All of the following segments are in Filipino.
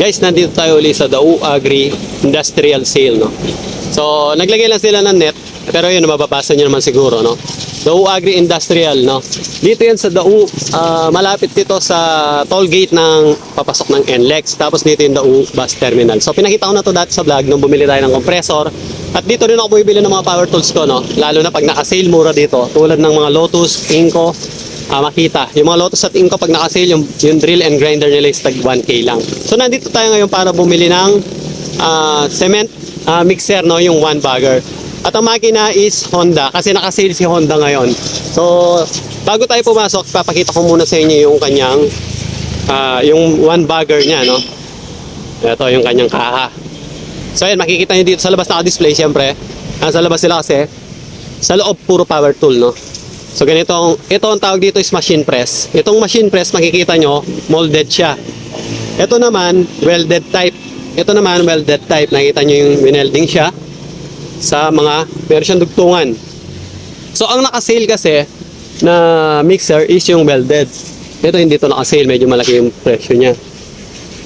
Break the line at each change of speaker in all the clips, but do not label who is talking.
Guys, nandito tayo ulit sa Daou Agri Industrial Sale, no? So, naglagay lang sila ng net, pero yun, mababasa nyo naman siguro, no? Daou Agri Industrial, no? Dito yan sa Daou, malapit dito sa toll gate ng papasok ng NLEX. Tapos dito yung Daou Bus Terminal. So, pinakita ko na to dati sa vlog nung bumili tayo ng compressor. At dito rin ako bumibili ng mga power tools ko, no? Lalo na pag naka-sale mura dito, tulad ng mga Lotus, Inco, makita. Yung mga Lotus at Inco pag naka-sale, yung drill and grinder nila is tag 1K lang. So nandito tayo ngayon para bumili ng cement mixer, no, yung one bagger. At ang makina is Honda kasi naka-sale si Honda ngayon. So bago tayo pumasok, papakita ko muna sa inyo yung kanyang yung one bagger niya, no. Ito yung kanyang kaha. So ayan, makikita niyo dito sa labas naka-display syempre. Sa labas sila kasi sa loob puro power tool, no. So ganito, ito ang tawag dito is machine press. Itong machine press, makikita nyo, molded siya. Ito naman, welded type. Ito naman, welded type. Nakikita nyo yung winelding siya sa mga, meron siyang dugtungan. So ang naka-sale kasi na mixer is yung welded. Ito hindi ito naka-sale, medyo malaki yung presyo niya.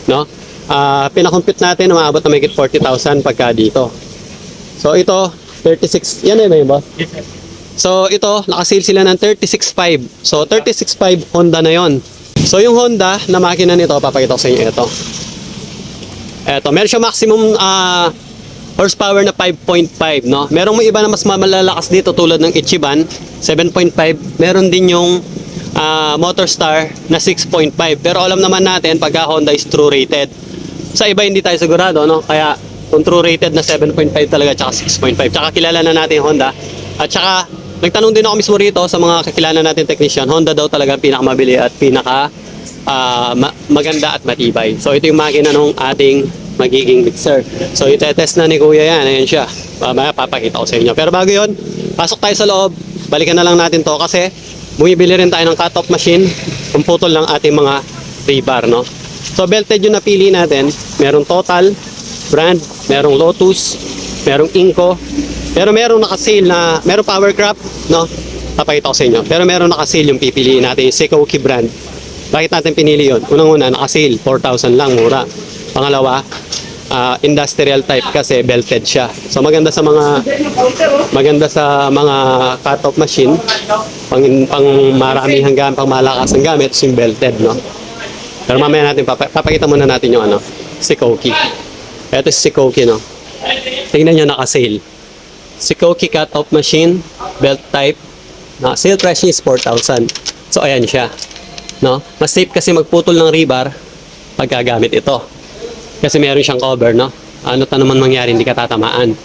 No? Pinakompute natin, umaabot na may 40,000 pagka dito. So ito, 36, yan ba yung boss? So ito, naka-sale sila ng 36.5. So 36.5 Honda na yon. So yung Honda na makina nito, papakita ko sa inyo ito. Ito, meron siya maximum horsepower na 5.5, no? Merong may iba na mas malalakas dito tulad ng Ichiban, 7.5. Meron din yung Motorstar na 6.5. Pero alam naman natin pagka Honda is true rated. Sa iba hindi tayo sigurado, no? Kaya kung true rated na 7.5 talaga tsaka 6.5. Tsaka kilala na natin yung Honda. At tsaka nagtanong din ako mismo rito sa mga kakilala natin technician, Honda daw talaga pinakamabili at pinaka maganda at matibay. So ito yung makina ng ating magiging mixer. So itetest na ni Kuya yan, ayan siya. Mamaya papakita ko sa inyo. Pero bago yun, pasok tayo sa loob. Balikan na lang natin to kasi bumibili rin tayo ng cut-off machine, pumputol ng ating mga rebar, no? So belted yung napili natin. Merong Total brand, merong Lotus, merong Inco. Pero merong naka-sale na, merong Powercraft, no? Papakita ko sa inyo. Pero merong naka-sale yung pipiliin natin, yung Seikoki brand. Bakit natin pinili yun? Unang-una, naka-sale, 4,000 lang, mura. Pangalawa, industrial type kasi belted siya. So maganda sa mga cut-off machine, pang maramihang gamit, pang malakas ang gamit, yung belted, no? Pero mamaya natin, papakita muna natin yung Seikoki. Ito si Seikoki, no? Tingnan nyo, naka-sale. Seikoki cut-off machine, belt type, na sale price is 4,000. So ayan siya, no? Mas safe kasi magputol ng rebar pag gagamit ito. Kasi meron siyang cover, no? Ano ta naman mangyari, hindi ka tatamaan.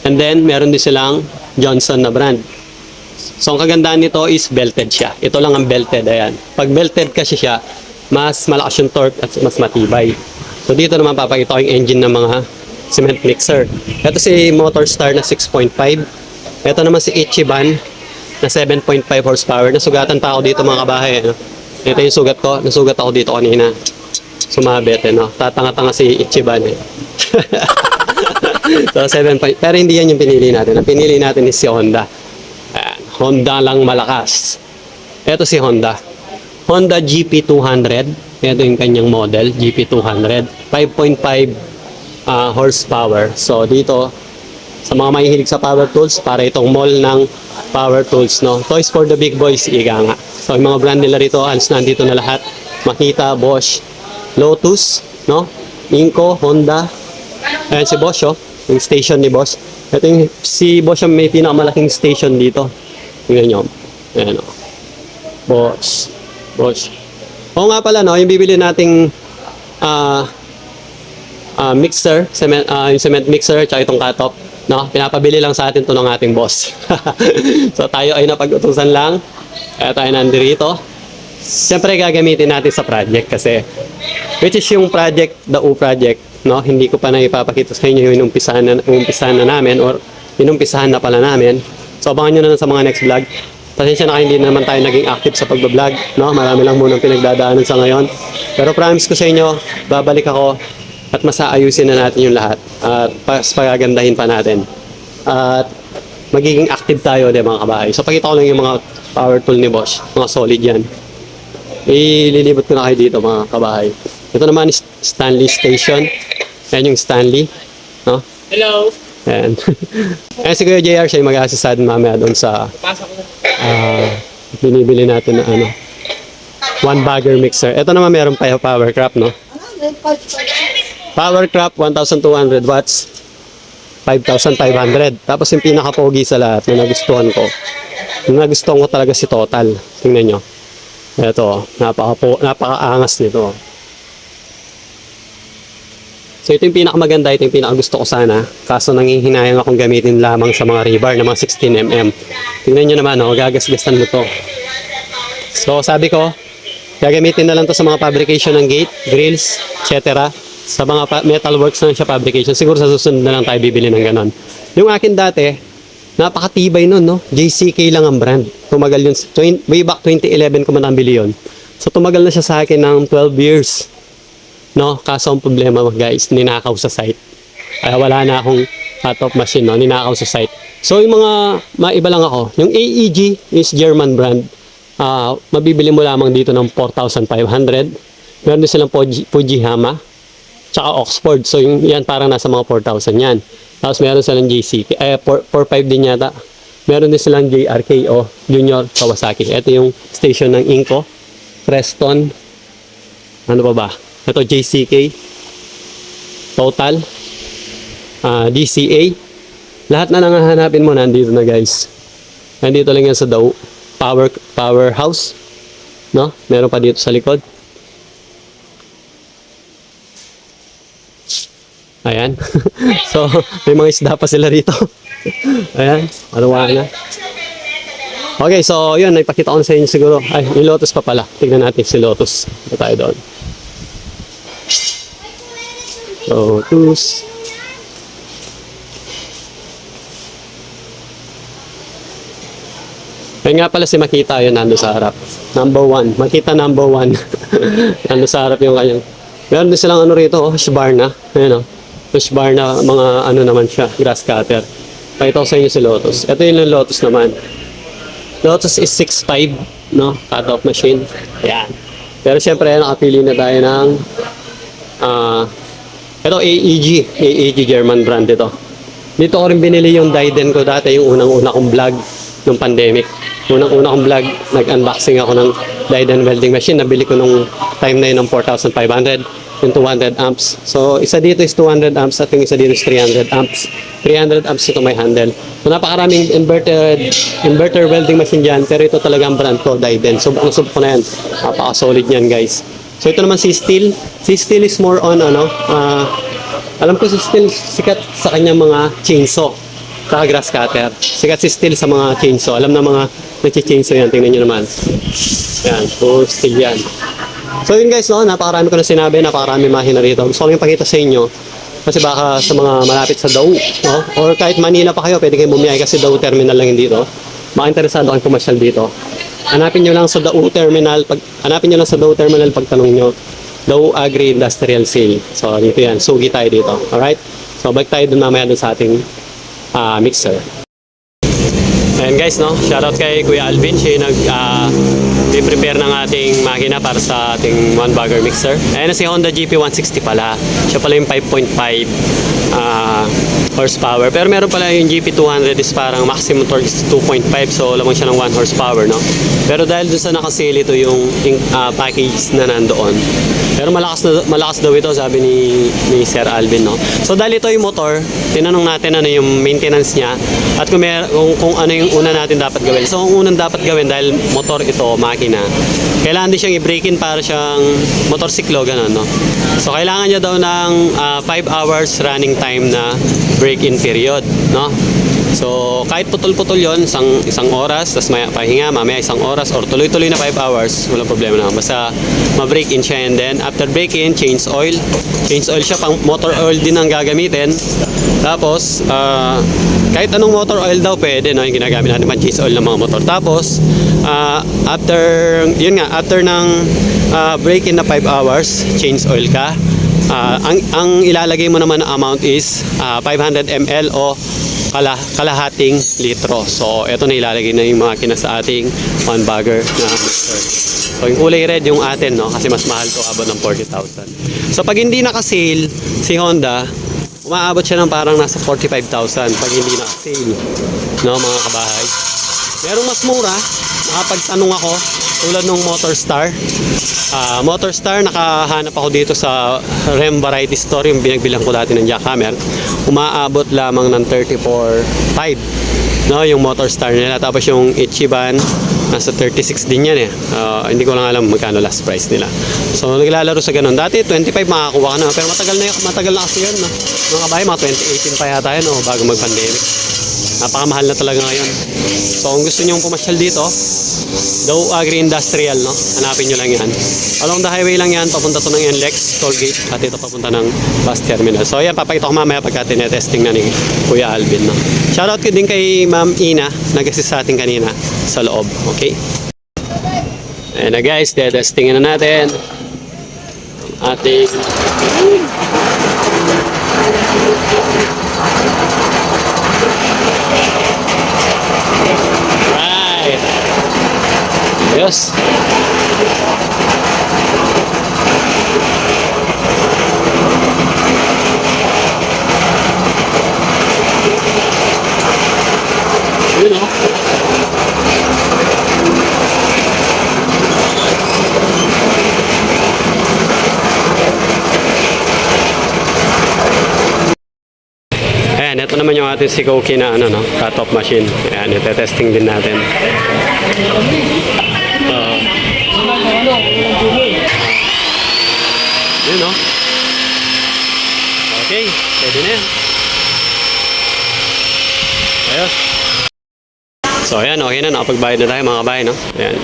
And then meron din silang Johnson na brand. So ang kagandahan nito is belted siya. Ito lang ang belted, ayan. Pag belted kasi siya, mas malakas yung torque at mas matibay. So dito naman papakita ko yung engine ng mga cement mixer. Ito si Motorstar na 6.5. Ito naman si Ichiban na 7.5 horsepower. Nasugatan pa ako dito mga kabahay. Ano? Ito yung sugat ko. Nasugat ako dito kanina. Sumabit. No? Tatanga-tanga si Ichiban. So 7.5. Pero hindi yan yung pinili natin. Ang pinili natin is si Honda. Ayan. Honda lang malakas. Ito si Honda. Honda GP200. Ito yung kanyang model. GP200. 5.5 horsepower. So dito sa mga mahihilig sa power tools, para itong mall ng power tools, no? Toys for the big boys, ika nga. So yung mga brand nila rito, halos nandito na lahat. Makita, Bosch, Lotus, no? Inco, Honda. Ayan si Bosch, oh. Yung station ni Bosch. Ito yung si Bosch, may pinakamalaking station dito. Tingnan nyo. Ayan, oh. Bosch. Oo nga pala, no? Yung bibili nating mixer, yung cement mixer, tsaka itong cut-off, no? Pinapabili lang sa atin to ng ating boss. So tayo ay napag-utusan lang, kaya tayo nandito. Siyempre gagamitin natin sa project kasi, which is yung project, Daou project, no? Hindi ko pa na ipapakita sa inyo yung inumpisahan na namin or inumpisahan na pala namin. So abangan nyo na lang sa mga next vlog. Pasensya na kayo, hindi naman tayo naging active sa pag-vlog, no? Marami lang munang pinagdadaanan sa ngayon. Pero promise ko sa inyo, babalik ako at mas aayusin na natin yung lahat at pagagandahin pa natin at magiging active tayo din mga kabahay. So pakita ko lang yung mga power tool ni Bosch, mga solid yan. Ililibot ko na kayo dito mga kabahay. Ito naman is Stanley Station. Ayan yung Stanley. No?
Hello.
Ayan. Ayan si Kuya JR, siya yung mag-assist sa atin mamaya doon sa
Pasok ko.
binibili natin na ano. One bagger mixer. Ito naman meron pa yung power crop, no? Power crop, 1,200 watts. 5,500. Tapos yung pinaka-pogi sa lahat na nagustuhan ko. Yung nagustuhan ko talaga si Total. Tingnan nyo. Ito, napaka-angas nito. So ito yung pinakamaganda, ito yung pinakagusto ko sana. Kaso nanghihinayang akong gamitin lamang sa mga rebar na mga 16mm. Tingnan nyo naman, oh, gagasgasan mo to. So sabi ko, gagamitin na lang to sa mga fabrication ng gate, grills, etc. Sa mga metalworks na siya fabrication. Siguro sa susunod na lang tayo bibili ng ganon. Yung akin dati, napakatibay nun, no? JCK lang ang brand. Tumagal yun, way back 2011 ko man nabili yun. So tumagal na siya sa akin ng 12 years. No? Kaso ang problema guys, ninakaw sa site. Kaya wala na akong cut-off machine, no? Ninakaw sa site. So yung mga, maiba lang ako. Yung AEG is German brand. Mabibili mo lamang dito ng 4,500. Meron din silang Fujihama. Tsaka Oxford. So yan parang nasa mga 4,000 yan. Tapos meron silang JCK. 4,500 din yata. Meron din silang JRKO, Junior Kawasaki. Ito yung station ng Inco. Preston. Ano pa ba? Ito JCK. Total. DCA. Lahat na nangahanapin mo nandito na guys. Nandito lang yan sa Dao. Powerhouse. No? Meron pa dito sa likod. Ayan. So, may mga isda pa sila rito. Ayan. Arawa na. Okay, so yun. Naipakita ko na sa inyo siguro. Ay, yung Lotus pa pala. Tignan natin si Lotus. Ito tayo doon. Lotus. Kaya nga pala si Makita yun nando sa harap. Number 1. Makita number 1. Nando sa harap yung kanyang. Meron din silang ano rito, Husqvarna. Ayan o. Husqvarna, mga ano naman siya, grass cutter. Pakita ko sa inyo si Lotus. Ito yung Lotus naman. Lotus is 6.5, no? Cut-off machine. Ayan. Pero syempre, nakapili na tayo ng ito AEG German brand ito. Dito ko rin binili yung Diden ko dati, yung unang-una kong vlog nung pandemic. Unang-una kong vlog, nag-unboxing ako ng Diden welding machine. Nabili ko nung time na yun ng 4,500. Yung 200 amps. So, isa dito is 200 amps at yung isa dito is 300 amps. 300 amps ito may handle. So, napakaraming inverter welding machine dyan. Pero ito talaga ang brand ko, Diden. So, subok ko na yan. Napaka-solid yan, guys. So, ito naman si Steel. Si Steel is more on, alam ko si Steel sikat sa kanyang mga chainsaw. Saka grass cutter. Sikat si Steel sa mga chainsaw. Alam na mga nag-chainsaw yan. Tingnan nyo naman. Yan. Full Steel yan. So yun guys, no, napakarami ko na sinabi, napakarami mahina rito. Gusto ko lang ipakita sa inyo kasi baka sa mga malapit sa Dao, no, or kahit Manila pa kayo, pwede kayong bumiyay kasi Dao Terminal lang yun dito. Baka interesado kayong pumasyal dito. Hanapin nyo lang sa Dao Terminal, pagtanong nyo, Dao Agri Industrial Sale. So dito yan, sugi tayo dito. Alright? So balik tayo dun mamaya dun sa ating mixer. Ayan guys, no, shoutout kay Kuya Alvin, siya yung prepare ng ating makina para sa ating one bagger mixer. Ayan na si Honda GP160 pala. Siya pala yung 5.5 horsepower. Pero meron pala yung GP200 is parang maximum torque is 2.5, so lamang siya ng 1 horsepower, no? Pero dahil dun sa nakasale ito yung package na nandoon. Pero malakas daw ito, sabi ni Sir Alvin, no? So dahil ito yung motor, tinanong natin ano yung maintenance niya at kung ano yung una natin dapat gawin. So ang unang dapat gawin dahil motor ito, makina, kailangan din siyang i-break-in para siyang motorsiklo, ganun, no? So kailangan niya daw ng 5 hours running time na break-in period, no? So kahit putol-putol yon, isang oras, tapos pahinga, mamaya isang oras, or tuloy-tuloy na 5 hours, walang problema na. Basta ma-break-in siya, and then after break-in, change oil. Change oil siya, pang motor oil din ang gagamitin. Tapos, kahit anong motor oil daw pwede, no? Yung ginagamit natin pang change oil ng mga motor. Tapos, after ng break-in na 5 hours, change oil ka. Ang ilalagay mo naman na amount is 500 ml o kalahating litro. So, ito na ilalagay na yung makina sa ating 1 bagger na mixer. So, yung kulay red yung atin, no? Kasi mas mahal to, abot ng 40,000. So, pag hindi naka-sale si Honda, umaabot siya ng parang nasa 45,000 pag hindi naka-sale, no, mga kabahay. Merong mas mura, nakapagtanong ako, tulad ng Motorstar. Motorstar, nakahanap ako dito sa Rem Variety Store, yung binagbilang ko dati ng jackhammer. Umaabot lamang ng 34,500, no, yung Motorstar nila. Tapos yung Ichiban, nasa 36 din yan eh. Hindi ko lang alam magkano last price nila. So, naglalaro sa ganun. Dati, 25 makakuha ka na. Pero matagal na kasi yun, no? Mga kabahay, mga 2018 pa yata yun, no? Bago mag-pandemic. Napakamahal na talaga ngayon. So, kung gusto nyo pumasyal dito, Daw Agri Industrial, no? Hanapin nyo lang yan. Along the highway lang yan, papunta to ng NLEX, tollgate, at ito papunta ng bus terminal. So, yan, papakita ko mamaya pagka tinetesting na ni Kuya Alvin, no? Shoutout ko din kay Ma'am Ina, nag-assist sa atin kanina sa loob, okay? Ayan na guys, testingin na natin ating right. Ayos. Yun o. Ayan, ito naman yung ating Sikoki na ano, no? Cut-off machine. Ayan, ite-testing din natin. Yun, no? Okay, pwede na yan. Ayos. So, ayan, okay na. Nakapagbayad na tayo mga kabay, no? Ayan.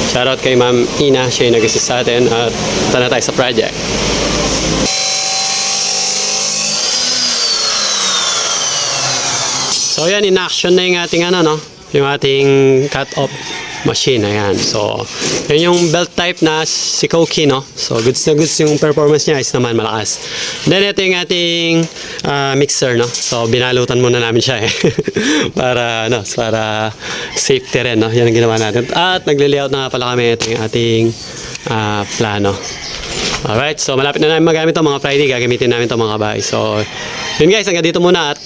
Shoutout kay Ma'am Ina. Siya yung nag-assist sa atin. At ito na tayo sa project. So, ayan, in action na yung ating ano, no? Yung ating cut-off machine. Ayan. So, yun yung belt type na Sikoki, no? So, goods na goods yung performance niya. Is naman malakas. Then, ito yung ating mixer, no? So, binalutan muna namin siya, eh. para safety rin, no? Yan ang ginawa natin. At, nagli-layout na nga pala kami. Ito yung ating plano. Alright, so malapit na namin magamit ito mga Friday, gagamitin namin ito mga kabay. So, yun guys, hanggang dito muna at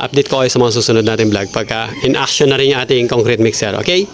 update ko kayo sa mga susunod natin vlog pagka in action na rin yung ating concrete mixer, okay?